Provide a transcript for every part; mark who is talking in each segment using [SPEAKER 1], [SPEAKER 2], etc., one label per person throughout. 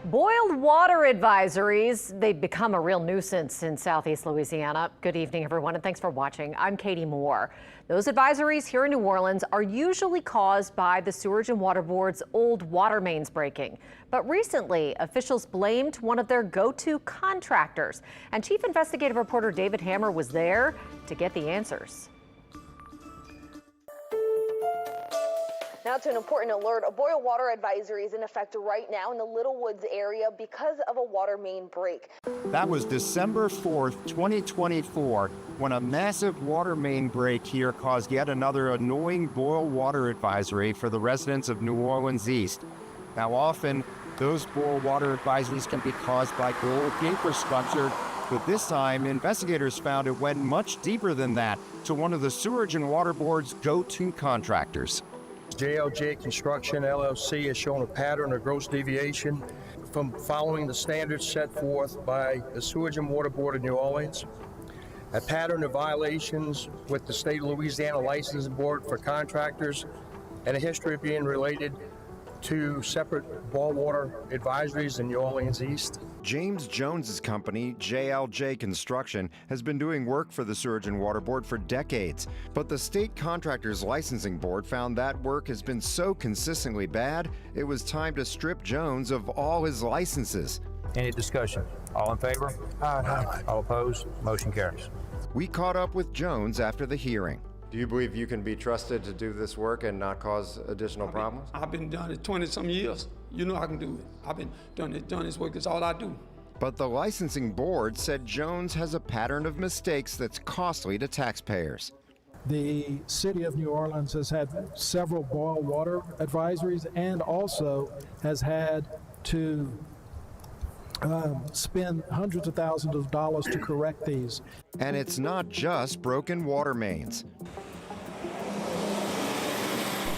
[SPEAKER 1] Boiled water advisories, they've become a real nuisance in Southeast Louisiana. Good evening, everyone, and thanks for watching. I'm Katie Moore. Those advisories here in New Orleans are usually caused by the Sewerage and Water Board's old water mains breaking. But recently, officials blamed one of their go-to contractors. And Chief Investigative Reporter David Hammer was there to get the answers.
[SPEAKER 2] Now to an important alert. A boil water advisory is in effect right now in the Little Woods area because of a water main break.
[SPEAKER 3] That was December 4th, 2024, when a massive water main break here caused yet another annoying boil water advisory for the residents of New Orleans East. Now, often, those boil water advisories can be caused by old infrastructure, but this time, investigators found it went much deeper than that to one of the Sewerage and Water Board's go-to contractors.
[SPEAKER 4] JLJ Construction LLC has shown a pattern of gross deviation from following the standards set forth by the Sewage and Water Board of New Orleans, a pattern of violations with the State of Louisiana Licensing Board for contractors, and a history of being related to separate boil water advisories in New Orleans East.
[SPEAKER 3] James Jones's company, JLJ Construction, has been doing work for the Sewerage and Water Board for decades. But the State Contractors Licensing Board found that work has been so consistently bad, it was time to strip Jones of all his licenses.
[SPEAKER 5] Any discussion? All in favor? Aye. All opposed? Motion carries.
[SPEAKER 3] We caught up with Jones after the hearing.
[SPEAKER 6] Do you believe you can be trusted to do this work and not cause additional problems?
[SPEAKER 7] I've been doing it 20-some years. You know I can do it. I've been doing this work. That's all I do.
[SPEAKER 3] But the licensing board said Jones has a pattern of mistakes that's costly to taxpayers.
[SPEAKER 8] The city of New Orleans has had several boil water advisories and also has had to spend hundreds of thousands of dollars to correct these.
[SPEAKER 3] And it's not just broken water mains.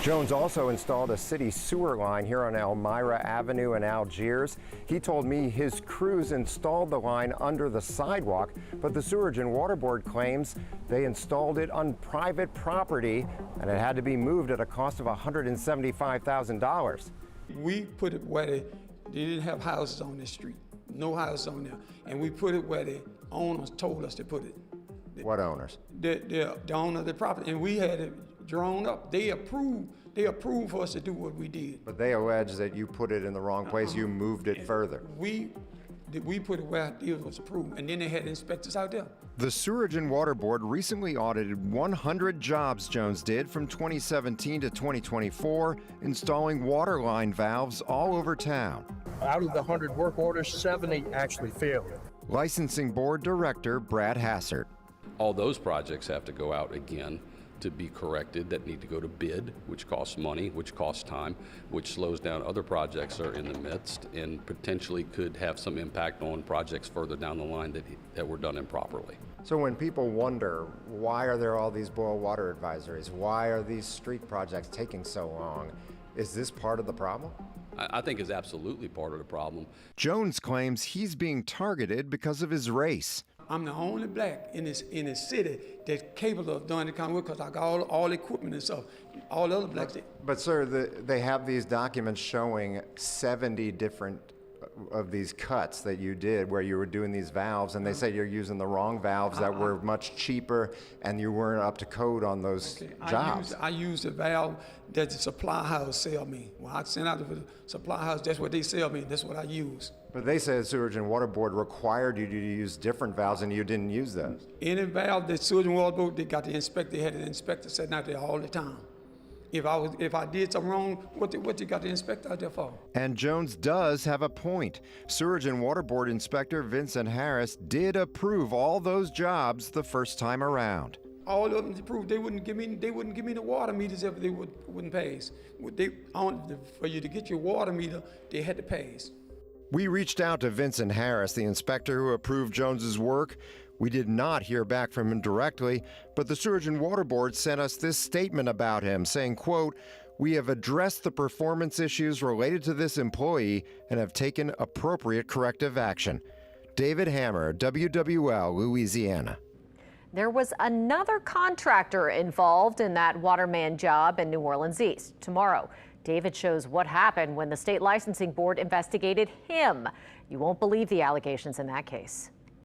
[SPEAKER 6] Jones also installed a city sewer line here on Elmira Avenue in Algiers. He told me his crews installed the line under the sidewalk, but the Sewerage and Water Board claims they installed it on private property and it had to be moved at a cost of $175,000.
[SPEAKER 7] We put it where they didn't have houses on this street. No houses on there. And we put it where the owners told us to put it.
[SPEAKER 6] What owners?
[SPEAKER 7] The owner of the property. And we had it drawn up. They approved for us to do what we did.
[SPEAKER 6] But they allege that you put it in the wrong place. You moved it further.
[SPEAKER 7] We put it where it was approved. And then they had inspectors out there.
[SPEAKER 3] The Sewerage and Water Board recently audited 100 jobs Jones did from 2017 to 2024, installing water line valves all over town.
[SPEAKER 4] Out of the 100 work orders, 70 actually failed.
[SPEAKER 3] Licensing Board Director Brad Hassert.
[SPEAKER 9] All those projects have to go out again to be corrected, that need to go to bid, which costs money, which costs time, which slows down other projects that are in the midst and potentially could have some impact on projects further down the line that were done improperly.
[SPEAKER 6] So when people wonder, why are there all these boil water advisories? Why are these street projects taking so long? Is this part of the problem?
[SPEAKER 9] I think it's absolutely part of the problem.
[SPEAKER 3] Jones claims he's being targeted because of his race.
[SPEAKER 7] I'm the only black in this city that's capable of doing the kind of work because I got all equipment and stuff. All the other blacks.
[SPEAKER 6] But sir, they have these documents showing 70 different of these cuts that you did where you were doing these valves, and they say you're using the wrong valves that were much cheaper and you weren't up to code on those jobs.
[SPEAKER 7] I used a valve that the supply house sell me. When I sent out to the supply house, that's what they sell me. That's what I use.
[SPEAKER 6] But they said Sewerage and Water Board required you to use different valves and you didn't use those.
[SPEAKER 7] Any valve that Sewerage and Water Board, they got the inspector, they had an inspector sitting out there all the time. If I did something wrong, what you got the inspector out there for?
[SPEAKER 3] And Jones does have a point. Sewerage and Water Board Inspector Vincent Harris did approve all those jobs the first time around.
[SPEAKER 7] All of them approved. They wouldn't give me the water meters if they wouldn't pass. For you to get your water meter, they had to pass.
[SPEAKER 3] We reached out to Vincent Harris, the inspector who approved Jones's work. We did not hear back from him directly, but the Sewerage and Water Board sent us this statement about him, saying, quote, "We have addressed the performance issues related to this employee and have taken appropriate corrective action." David Hammer, WWL, Louisiana.
[SPEAKER 1] There was another contractor involved in that waterman job in New Orleans East. Tomorrow, David shows what happened when the state licensing board investigated him. You won't believe the allegations in that case.